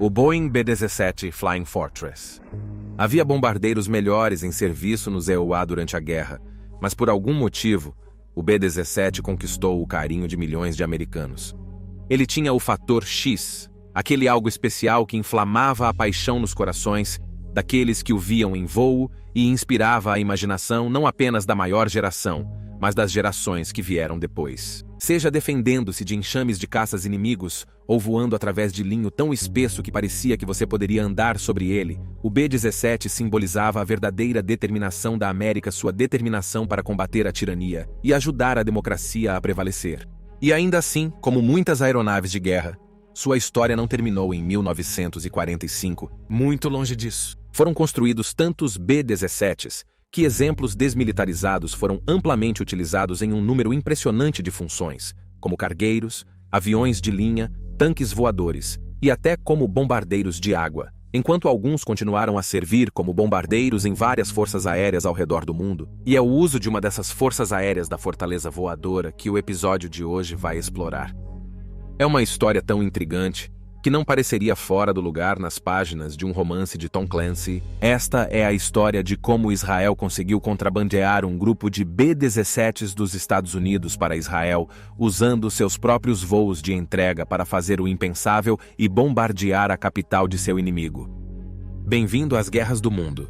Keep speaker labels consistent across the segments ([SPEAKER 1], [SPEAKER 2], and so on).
[SPEAKER 1] O Boeing B-17 Flying Fortress. Havia bombardeiros melhores em serviço no ZEUA durante a guerra, mas por algum motivo, o B-17 conquistou o carinho de milhões de americanos. Ele tinha o fator X, aquele algo especial que inflamava a paixão nos corações daqueles que o viam em voo e inspirava a imaginação não apenas da maior geração, mas das gerações que vieram depois. Seja defendendo-se de enxames de caças inimigos ou voando através de linho tão espesso que parecia que você poderia andar sobre ele, o B-17 simbolizava a verdadeira determinação da América, sua determinação para combater a tirania e ajudar a democracia a prevalecer. E ainda assim, como muitas aeronaves de guerra, sua história não terminou em 1945, muito longe disso. Foram construídos tantos B-17s que exemplos desmilitarizados foram amplamente utilizados em um número impressionante de funções, como cargueiros, aviões de linha, tanques voadores e até como bombardeiros de água, enquanto alguns continuaram a servir como bombardeiros em várias forças aéreas ao redor do mundo. E é o uso de uma dessas forças aéreas da fortaleza voadora que o episódio de hoje vai explorar. É uma história tão intrigante que não pareceria fora do lugar nas páginas de um romance de Tom Clancy. Esta é a história de como Israel conseguiu contrabandear um grupo de B-17s dos Estados Unidos para Israel, usando seus próprios voos de entrega para fazer o impensável e bombardear a capital de seu inimigo. Bem-vindo às Guerras do Mundo.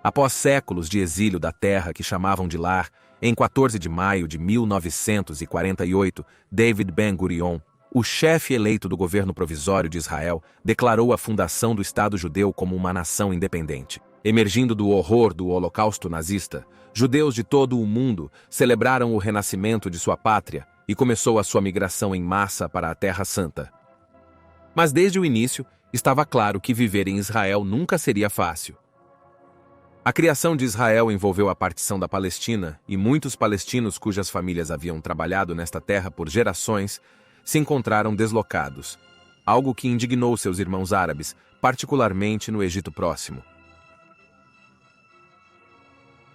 [SPEAKER 1] Após séculos de exílio da terra que chamavam de lar, em 14 de maio de 1948, David Ben-Gurion, o chefe eleito do governo provisório de Israel, declarou a fundação do Estado judeu como uma nação independente. Emergindo do horror do Holocausto nazista, judeus de todo o mundo celebraram o renascimento de sua pátria e começou a sua migração em massa para a Terra Santa. Mas desde o início, estava claro que viver em Israel nunca seria fácil. A criação de Israel envolveu a partição da Palestina e muitos palestinos cujas famílias haviam trabalhado nesta terra por gerações se encontraram deslocados, algo que indignou seus irmãos árabes, particularmente no Egito Próximo.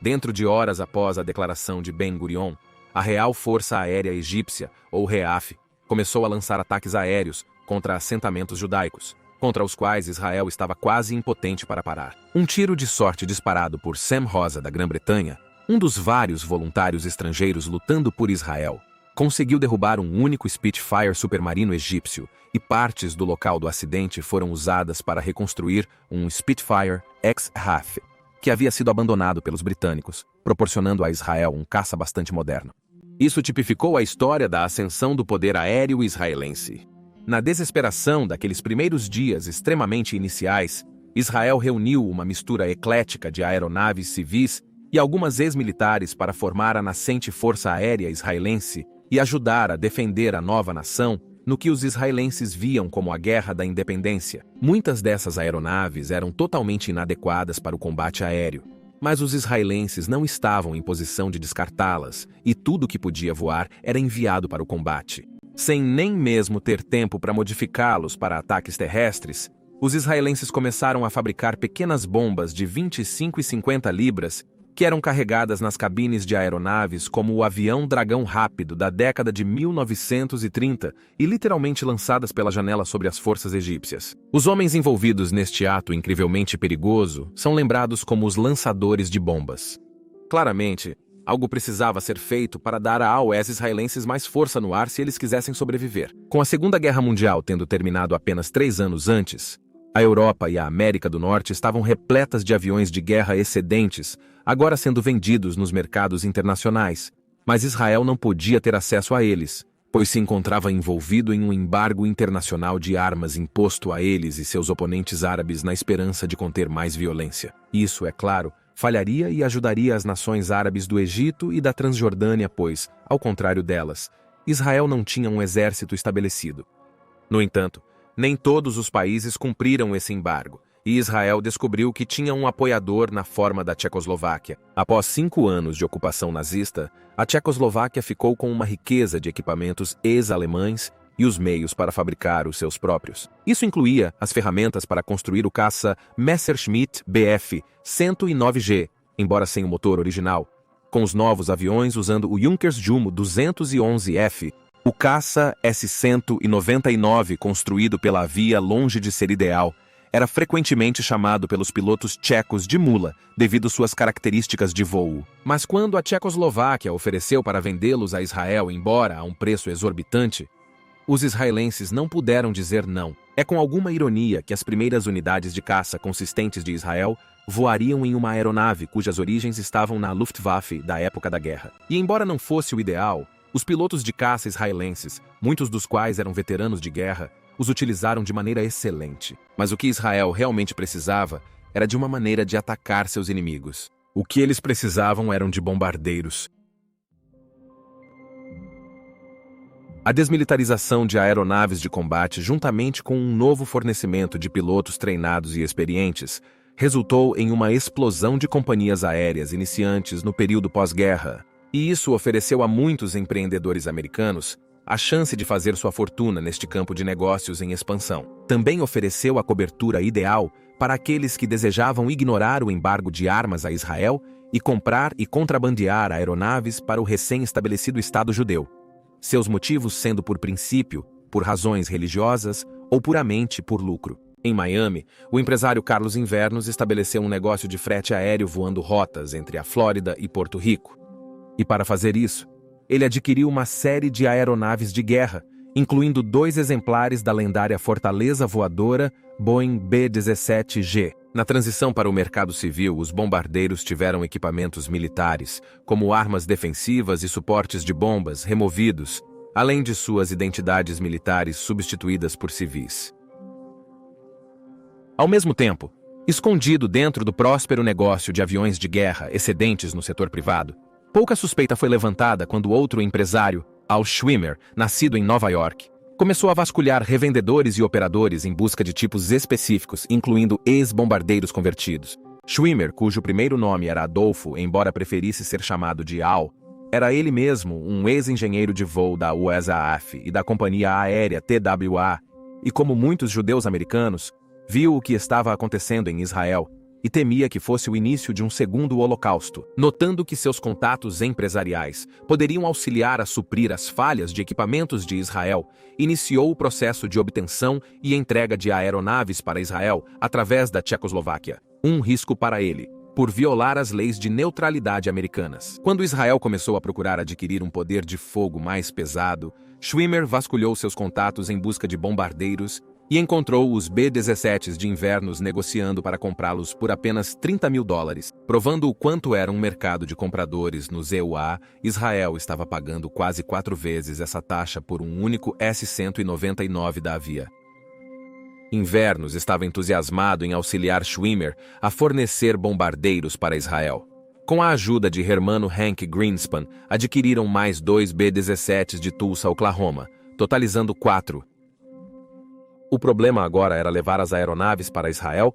[SPEAKER 1] Dentro de horas após a declaração de Ben-Gurion, a Real Força Aérea Egípcia, ou REAF, começou a lançar ataques aéreos contra assentamentos judaicos, contra os quais Israel estava quase impotente para parar. Um tiro de sorte disparado por Sam Rosa, da Grã-Bretanha, um dos vários voluntários estrangeiros lutando por Israel, conseguiu derrubar um único Spitfire supermarino egípcio e partes do local do acidente foram usadas para reconstruir um Spitfire ex-RAF, que havia sido abandonado pelos britânicos, proporcionando a Israel um caça bastante moderno. Isso tipificou a história da ascensão do poder aéreo israelense. Na desesperação daqueles primeiros dias extremamente iniciais, Israel reuniu uma mistura eclética de aeronaves civis e algumas ex-militares para formar a nascente Força Aérea Israelense e ajudar a defender a nova nação no que os israelenses viam como a Guerra da Independência. Muitas dessas aeronaves eram totalmente inadequadas para o combate aéreo, mas os israelenses não estavam em posição de descartá-las e tudo que podia voar era enviado para o combate. Sem nem mesmo ter tempo para modificá-los para ataques terrestres, os israelenses começaram a fabricar pequenas bombas de 25 e 50 libras que eram carregadas nas cabines de aeronaves como o avião Dragão Rápido da década de 1930 e literalmente lançadas pela janela sobre as forças egípcias. Os homens envolvidos neste ato incrivelmente perigoso são lembrados como os lançadores de bombas. Claramente, algo precisava ser feito para dar a AOS israelenses mais força no ar se eles quisessem sobreviver. Com a Segunda Guerra Mundial tendo terminado apenas 3 anos antes, a Europa e a América do Norte estavam repletas de aviões de guerra excedentes, agora sendo vendidos nos mercados internacionais. Mas Israel não podia ter acesso a eles, pois se encontrava envolvido em um embargo internacional de armas imposto a eles e seus oponentes árabes na esperança de conter mais violência. Isso, é claro, falharia e ajudaria as nações árabes do Egito e da Transjordânia, pois, ao contrário delas, Israel não tinha um exército estabelecido. No entanto, Nem todos os países cumpriram esse embargo, e Israel descobriu que tinha um apoiador na forma da Tchecoslováquia. Após 5 anos de ocupação nazista, a Tchecoslováquia ficou com uma riqueza de equipamentos ex-alemães e os meios para fabricar os seus próprios. Isso incluía as ferramentas para construir o caça Messerschmitt Bf 109G, embora sem o motor original, com os novos aviões usando o Junkers Jumo 211F, o caça S-199 construído pela Avia longe de ser ideal, era frequentemente chamado pelos pilotos tchecos de mula, devido suas características de voo. Mas quando a Tchecoslováquia ofereceu para vendê-los a Israel, embora a um preço exorbitante, os israelenses não puderam dizer não. É com alguma ironia que as primeiras unidades de caça consistentes de Israel voariam em uma aeronave cujas origens estavam na Luftwaffe da época da guerra. E embora não fosse o ideal, os pilotos de caça israelenses, muitos dos quais eram veteranos de guerra, os utilizaram de maneira excelente. Mas o que Israel realmente precisava era de uma maneira de atacar seus inimigos. O que eles precisavam eram de bombardeiros. A desmilitarização de aeronaves de combate, juntamente com um novo fornecimento de pilotos treinados e experientes, resultou em uma explosão de companhias aéreas iniciantes no período pós-guerra. E isso ofereceu a muitos empreendedores americanos a chance de fazer sua fortuna neste campo de negócios em expansão. Também ofereceu a cobertura ideal para aqueles que desejavam ignorar o embargo de armas a Israel e comprar e contrabandear aeronaves para o recém-estabelecido Estado judeu. Seus motivos sendo por princípio, por razões religiosas ou puramente por lucro. Em Miami, o empresário Carlos Invernos estabeleceu um negócio de frete aéreo voando rotas entre a Flórida e Porto Rico. E para fazer isso, ele adquiriu uma série de aeronaves de guerra, incluindo 2 exemplares da lendária Fortaleza Voadora Boeing B-17G. Na transição para o mercado civil, os bombardeiros tiveram equipamentos militares, como armas defensivas e suportes de bombas removidos, além de suas identidades militares substituídas por civis. Ao mesmo tempo, escondido dentro do próspero negócio de aviões de guerra excedentes no setor privado, pouca suspeita foi levantada quando outro empresário, Al Schwimmer, nascido em Nova York, começou a vasculhar revendedores e operadores em busca de tipos específicos, incluindo ex-bombardeiros convertidos. Schwimmer, cujo primeiro nome era Adolfo, embora preferisse ser chamado de Al, era ele mesmo um ex-engenheiro de voo da USAF e da companhia aérea TWA, e como muitos judeus americanos, viu o que estava acontecendo em Israel e temia que fosse o início de um segundo holocausto. Notando que seus contatos empresariais poderiam auxiliar a suprir as falhas de equipamentos de Israel, iniciou o processo de obtenção e entrega de aeronaves para Israel através da Tchecoslováquia. Um risco para ele, por violar as leis de neutralidade americanas. Quando Israel começou a procurar adquirir um poder de fogo mais pesado, Schwimmer vasculhou seus contatos em busca de bombardeiros e encontrou os B-17s de Invernos negociando para comprá-los por apenas $30 mil. Provando o quanto era um mercado de compradores no ZUA, Israel estava pagando quase 4 vezes essa taxa por um único S-199 da Avia. Invernos estava entusiasmado em auxiliar Schwimmer a fornecer bombardeiros para Israel. Com a ajuda de Hermano Hank Greenspan, adquiriram mais 2 B-17s de Tulsa, Oklahoma, totalizando 4. O problema agora era levar as aeronaves para Israel.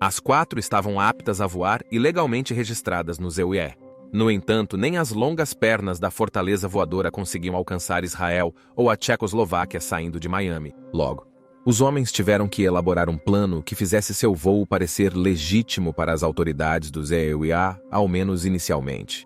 [SPEAKER 1] As 4 estavam aptas a voar e legalmente registradas no ZUE. No entanto, nem as longas pernas da Fortaleza Voadora conseguiam alcançar Israel ou a Tchecoslováquia saindo de Miami. Logo, os homens tiveram que elaborar um plano que fizesse seu voo parecer legítimo para as autoridades do ZUA, ao menos inicialmente.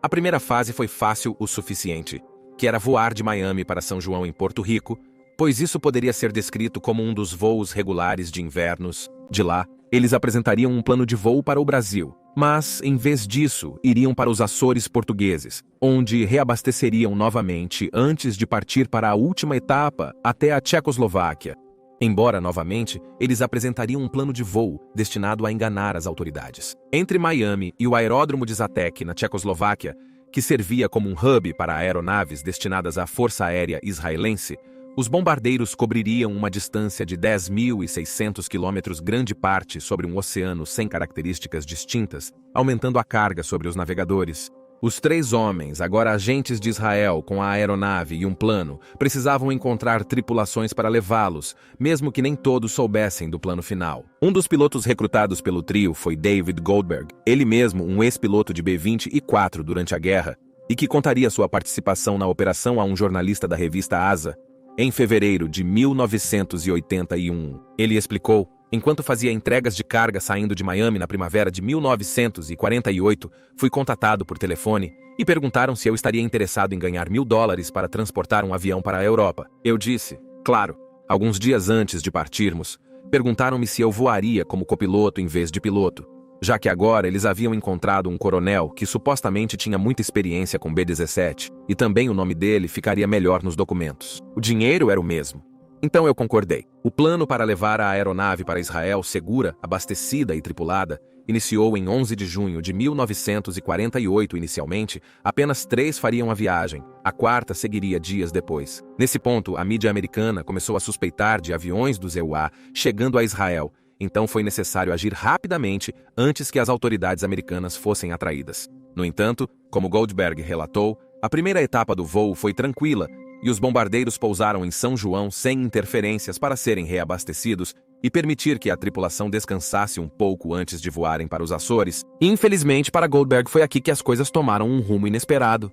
[SPEAKER 1] A primeira fase foi fácil o suficiente, que era voar de Miami para São João em Porto Rico, pois isso poderia ser descrito como um dos voos regulares de Invernos. De lá, eles apresentariam um plano de voo para o Brasil, mas, em vez disso, iriam para os Açores portugueses, onde reabasteceriam novamente antes de partir para a última etapa até a Tchecoslováquia. Embora, novamente, eles apresentariam um plano de voo destinado a enganar as autoridades. Entre Miami e o aeródromo de Zatek, na Tchecoslováquia, que servia como um hub para aeronaves destinadas à Força Aérea Israelense, os bombardeiros cobririam uma distância de 10.600 quilômetros, grande parte sobre um oceano sem características distintas, aumentando a carga sobre os navegadores. Os 3 homens, agora agentes de Israel com a aeronave e um plano, precisavam encontrar tripulações para levá-los, mesmo que nem todos soubessem do plano final. Um dos pilotos recrutados pelo trio foi David Goldberg, ele mesmo um ex-piloto de B-24 durante a guerra, e que contaria sua participação na operação a um jornalista da revista ASA, em fevereiro de 1981. Ele explicou: enquanto fazia entregas de carga saindo de Miami na primavera de 1948, fui contatado por telefone e perguntaram se eu estaria interessado em ganhar $1.000 para transportar um avião para a Europa. Eu disse, claro. Alguns dias antes de partirmos, perguntaram-me se eu voaria como copiloto em vez de piloto, já que agora eles haviam encontrado um coronel que supostamente tinha muita experiência com B-17, e também o nome dele ficaria melhor nos documentos. O dinheiro era o mesmo. Então eu concordei. O plano para levar a aeronave para Israel segura, abastecida e tripulada iniciou em 11 de junho de 1948 inicialmente. Apenas 3 fariam a viagem. A 4ª seguiria dias depois. Nesse ponto, a mídia americana começou a suspeitar de aviões do EUA chegando a Israel. Então foi necessário agir rapidamente antes que as autoridades americanas fossem atraídas. No entanto, como Goldberg relatou, a primeira etapa do voo foi tranquila, e os bombardeiros pousaram em São João sem interferências para serem reabastecidos e permitir que a tripulação descansasse um pouco antes de voarem para os Açores. Infelizmente, para Goldberg foi aqui que as coisas tomaram um rumo inesperado.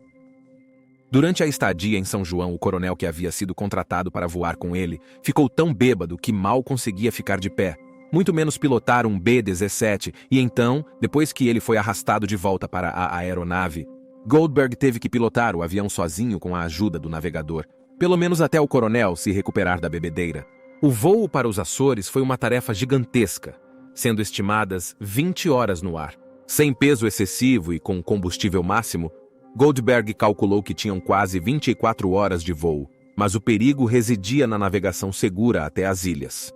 [SPEAKER 1] Durante a estadia em São João, o coronel que havia sido contratado para voar com ele ficou tão bêbado que mal conseguia ficar de pé, muito menos pilotar um B-17, e então, depois que ele foi arrastado de volta para a aeronave, Goldberg teve que pilotar o avião sozinho com a ajuda do navegador, pelo menos até o coronel se recuperar da bebedeira. O voo para os Açores foi uma tarefa gigantesca, sendo estimadas 20 horas no ar. Sem peso excessivo e com combustível máximo, Goldberg calculou que tinham quase 24 horas de voo, mas o perigo residia na navegação segura até as ilhas.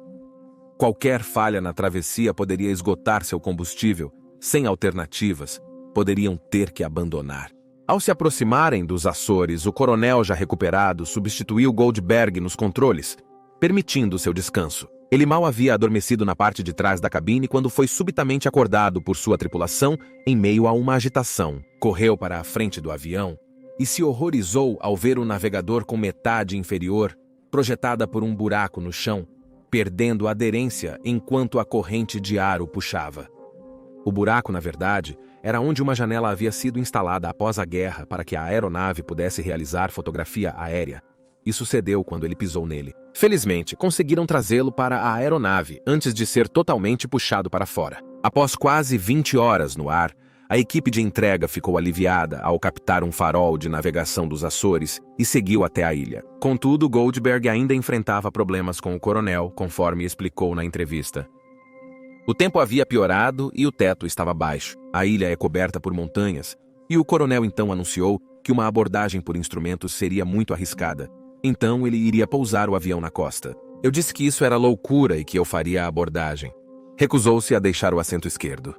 [SPEAKER 1] Qualquer falha na travessia poderia esgotar seu combustível. Sem alternativas, poderiam ter que abandonar. Ao se aproximarem dos Açores, o coronel já recuperado substituiu Goldberg nos controles, permitindo seu descanso. Ele mal havia adormecido na parte de trás da cabine quando foi subitamente acordado por sua tripulação em meio a uma agitação. Correu para a frente do avião e se horrorizou ao ver o navegador com metade inferior, projetada por um buraco no chão, perdendo aderência enquanto a corrente de ar o puxava. O buraco, na verdade, era onde uma janela havia sido instalada após a guerra para que a aeronave pudesse realizar fotografia aérea. Isso cedeu quando ele pisou nele. Felizmente, conseguiram trazê-lo para a aeronave antes de ser totalmente puxado para fora. Após quase 20 horas no ar, a equipe de entrega ficou aliviada ao captar um farol de navegação dos Açores e seguiu até a ilha. Contudo, Goldberg ainda enfrentava problemas com o coronel, conforme explicou na entrevista. O tempo havia piorado e o teto estava baixo. A ilha é coberta por montanhas, e o coronel então anunciou que uma abordagem por instrumentos seria muito arriscada. Então ele iria pousar o avião na costa. Eu disse que isso era loucura e que eu faria a abordagem. Recusou-se a deixar o assento esquerdo.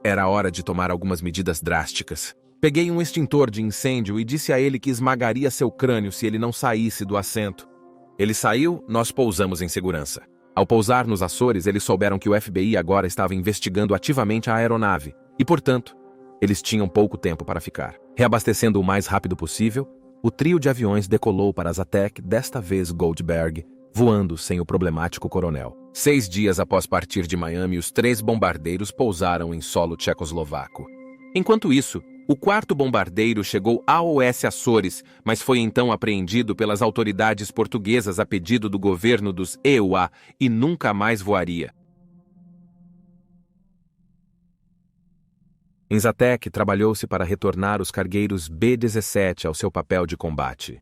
[SPEAKER 1] Era hora de tomar algumas medidas drásticas. Peguei um extintor de incêndio e disse a ele que esmagaria seu crânio se ele não saísse do assento. Ele saiu, nós pousamos em segurança. Ao pousar nos Açores, eles souberam que o FBI agora estava investigando ativamente a aeronave e, portanto, eles tinham pouco tempo para ficar. Reabastecendo o mais rápido possível, o trio de aviões decolou para Zatec, desta vez Goldberg, voando sem o problemático coronel. 6 dias após partir de Miami, os 3 bombardeiros pousaram em solo tchecoslovaco. Enquanto isso, o 4º bombardeiro chegou AOS Açores, mas foi então apreendido pelas autoridades portuguesas a pedido do governo dos EUA e nunca mais voaria. Em Zatec, trabalhou-se para retornar os cargueiros B-17 ao seu papel de combate.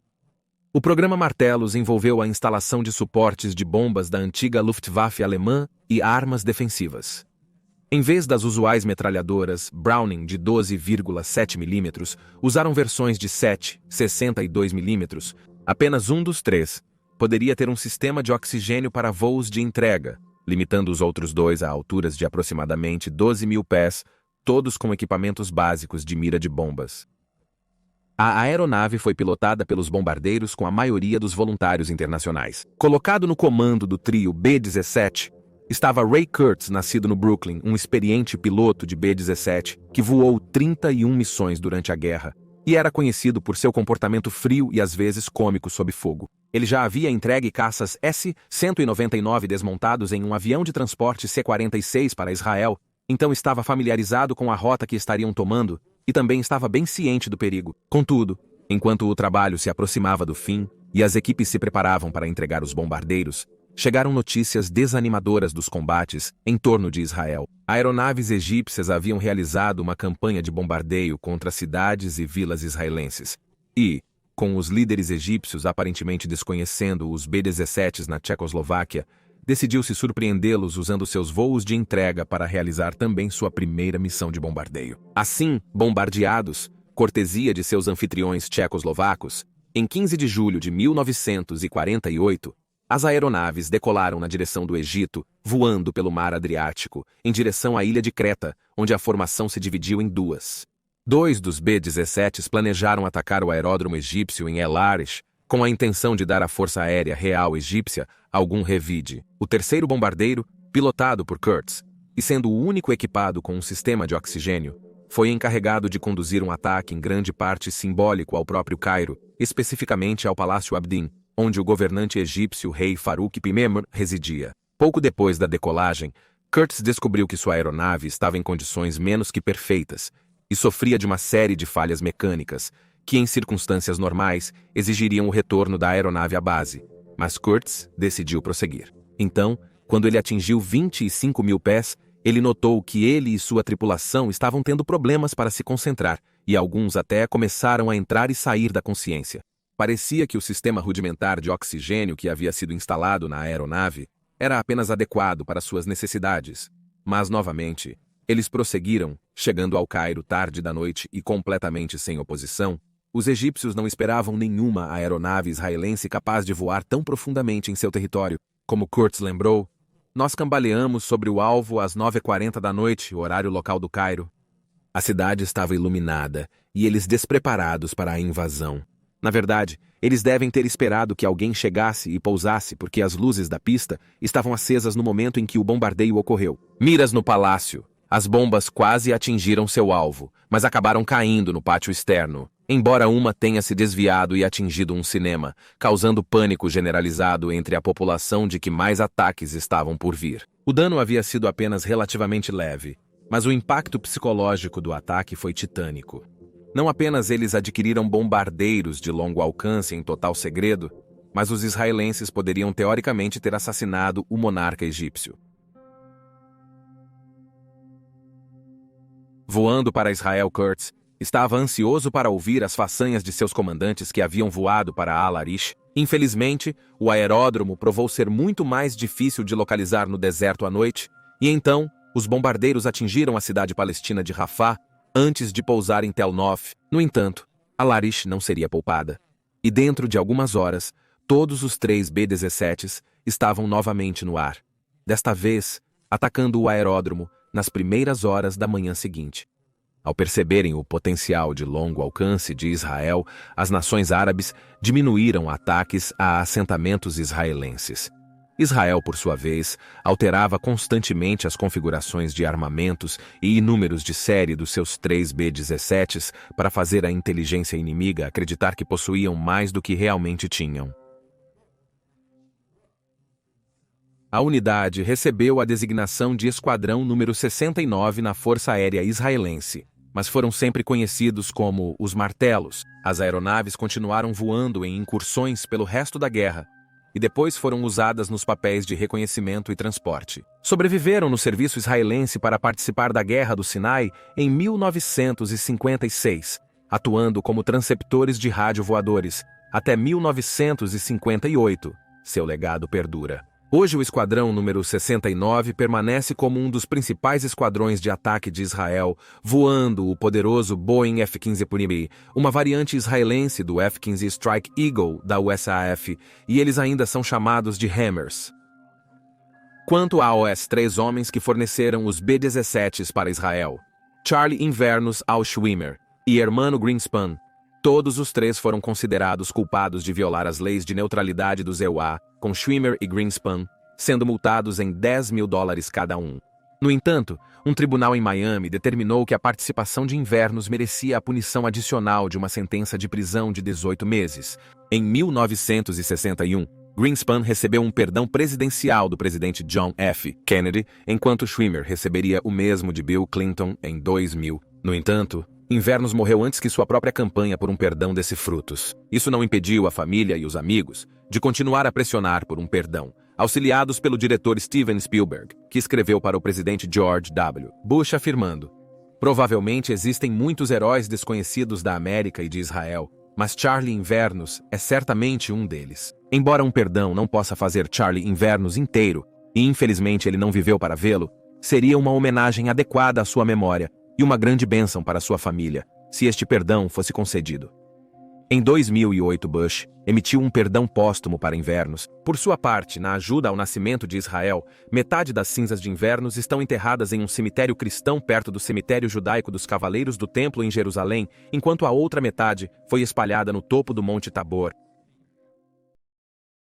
[SPEAKER 1] O programa Martelos envolveu a instalação de suportes de bombas da antiga Luftwaffe alemã e armas defensivas. Em vez das usuais metralhadoras Browning de 12,7 mm, usaram versões de 7,62 mm. Apenas um dos 3 poderia ter um sistema de oxigênio para voos de entrega, limitando os outros 2 a alturas de aproximadamente 12.000 pés, todos com equipamentos básicos de mira de bombas. A aeronave foi pilotada pelos bombardeiros com a maioria dos voluntários internacionais. Colocado no comando do trio B-17, estava Ray Kurtz, nascido no Brooklyn, um experiente piloto de B-17 que voou 31 missões durante a guerra, e era conhecido por seu comportamento frio e às vezes cômico sob fogo. Ele já havia entregue caças S-199 desmontados em um avião de transporte C-46 para Israel, então estava familiarizado com a rota que estariam tomando e também estava bem ciente do perigo. Contudo, enquanto o trabalho se aproximava do fim e as equipes se preparavam para entregar os bombardeiros, chegaram notícias desanimadoras dos combates em torno de Israel. Aeronaves egípcias haviam realizado uma campanha de bombardeio contra cidades e vilas israelenses. E, com os líderes egípcios aparentemente desconhecendo os B-17s na Tchecoslováquia, decidiu-se surpreendê-los usando seus voos de entrega para realizar também sua primeira missão de bombardeio. Assim, bombardeados, cortesia de seus anfitriões tchecoslovacos, em 15 de julho de 1948, as aeronaves decolaram na direção do Egito, voando pelo mar Adriático, em direção à ilha de Creta, onde a formação se dividiu em duas. 2 dos B-17s planejaram atacar o aeródromo egípcio em El Arish, com a intenção de dar à Força Aérea Real Egípcia algum revide. O terceiro bombardeiro, pilotado por Kurtz, e sendo o único equipado com um sistema de oxigênio, foi encarregado de conduzir um ataque em grande parte simbólico ao próprio Cairo, especificamente ao Palácio Abdin, onde o governante egípcio rei Farouk Pimemr residia. Pouco depois da decolagem, Kurtz descobriu que sua aeronave estava em condições menos que perfeitas e sofria de uma série de falhas mecânicas, que em circunstâncias normais exigiriam o retorno da aeronave à base, mas Kurtz decidiu prosseguir. Então, quando ele atingiu 25 mil pés, ele notou que ele e sua tripulação estavam tendo problemas para se concentrar, e alguns até começaram a entrar e sair da consciência. Parecia que o sistema rudimentar de oxigênio que havia sido instalado na aeronave era apenas adequado para suas necessidades. Mas, novamente, eles prosseguiram, chegando ao Cairo tarde da noite e completamente sem oposição. Os egípcios não esperavam nenhuma aeronave israelense capaz de voar tão profundamente em seu território. Como Kurtz lembrou, nós cambaleamos sobre o alvo às 9h40 da noite, horário local do Cairo. A cidade estava iluminada e eles despreparados para a invasão. Na verdade, eles devem ter esperado que alguém chegasse e pousasse porque as luzes da pista estavam acesas no momento em que o bombardeio ocorreu. Miras no palácio. As bombas quase atingiram seu alvo, mas acabaram caindo no pátio externo, embora uma tenha se desviado e atingido um cinema, causando pânico generalizado entre a população de que mais ataques estavam por vir. O dano havia sido apenas relativamente leve, mas o impacto psicológico do ataque foi titânico. Não apenas eles adquiriram bombardeiros de longo alcance em total segredo, mas os israelenses poderiam teoricamente ter assassinado o monarca egípcio. Voando para Israel, Kurtz estava ansioso para ouvir as façanhas de seus comandantes que haviam voado para Al-Arish. Infelizmente, o aeródromo provou ser muito mais difícil de localizar no deserto à noite, e então os bombardeiros atingiram a cidade palestina de Rafah antes de pousar em Tel Nof. No entanto, Al-Arish não seria poupada. E dentro de algumas horas, todos os 3 B-17s estavam novamente no ar. Desta vez, atacando o aeródromo nas primeiras horas da manhã seguinte. Ao perceberem o potencial de longo alcance de Israel, as nações árabes diminuíram ataques a assentamentos israelenses. Israel, por sua vez, alterava constantemente as configurações de armamentos e números de série dos seus 3 B-17s para fazer a inteligência inimiga acreditar que possuíam mais do que realmente tinham. A unidade recebeu a designação de Esquadrão número 69 na Força Aérea Israelense, mas foram sempre conhecidos como os Martelos. As aeronaves continuaram voando em incursões pelo resto da guerra, e depois foram usadas nos papéis de reconhecimento e transporte. Sobreviveram no serviço israelense para participar da Guerra do Sinai em 1956, atuando como transceptores de rádio voadores, até 1958. Seu legado perdura. Hoje o Esquadrão número 69 permanece como um dos principais esquadrões de ataque de Israel, voando o poderoso Boeing F-15 Punibi, uma variante israelense do F-15 Strike Eagle da USAF, e eles ainda são chamados de Hammers. Quanto aos 3 homens que forneceram os B-17s para Israel, Charlie Invernus Al-Schwimmer e Hermano Greenspan, todos os 3 foram considerados culpados de violar as leis de neutralidade do EUA, com Schwimmer e Greenspan sendo multados em $10.000 cada um. No entanto, um tribunal em Miami determinou que a participação de Invernos merecia a punição adicional de uma sentença de prisão de 18 meses. Em 1961, Greenspan recebeu um perdão presidencial do presidente John F. Kennedy, enquanto Schwimmer receberia o mesmo de Bill Clinton em 2000. No entanto, Invernos morreu antes que sua própria campanha por um perdão desse frutos. Isso não impediu a família e os amigos de continuar a pressionar por um perdão, auxiliados pelo diretor Steven Spielberg, que escreveu para o presidente George W. Bush afirmando: "Provavelmente existem muitos heróis desconhecidos da América e de Israel, mas Charlie Invernos é certamente um deles. Embora um perdão não possa fazer Charlie Invernos inteiro, e infelizmente ele não viveu para vê-lo, seria uma homenagem adequada à sua memória e uma grande bênção para sua família, se este perdão fosse concedido." Em 2008, Bush emitiu um perdão póstumo para Invernos. Por sua parte, na ajuda ao nascimento de Israel, metade das cinzas de Invernos estão enterradas em um cemitério cristão perto do cemitério judaico dos Cavaleiros do Templo em Jerusalém, enquanto a outra metade foi espalhada no topo do Monte Tabor,